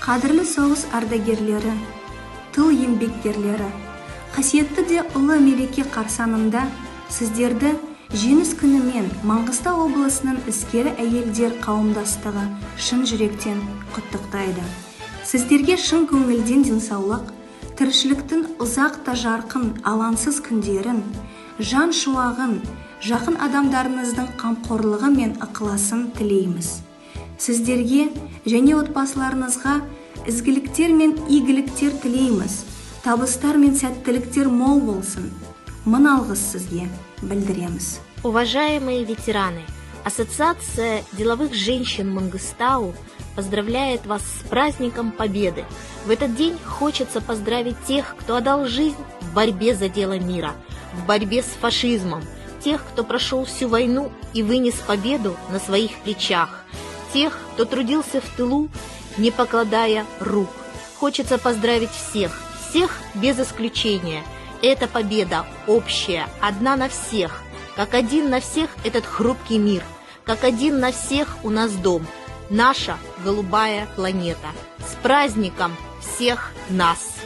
Қадірлі соғыс ардагерлері, тыл еңбеккерлері, қасиетті де ұлы мереке қарсаңында сіздерді жеңіс күнімен Маңғыстау облысының іскері әйелдер қауымдастығы шын жүректен құттықтайды. Сіздерге шын көңілден денсаулық, тіршіліктің ұзақ та жарқын алаңсыз күндерін, жан шуағын, жақын адамдарыңыздың қамқорлығы мен ықыласын тілейміз. Сіздерге және отбасыларыңызға ізгіліктер мен игіліктер тілейміз. Табыстар мен сәттіліктер мол болсын. Мың алғыс сізге білдіреміз. Уважаемые ветераны, Ассоциация деловых женщин Мангыстау поздравляет вас с праздником Победы. В этот день хочется поздравить тех, кто отдал жизнь в борьбе за дело мира, в борьбе с фашизмом, тех, кто прошел всю войну и вынес победу на своих плечах, тех, кто трудился в тылу, не покладая рук. Хочется поздравить всех без исключения. Эта победа общая, одна на всех. Как один на всех этот хрупкий мир, как один на всех у нас дом, наша голубая планета. С праздником всех нас!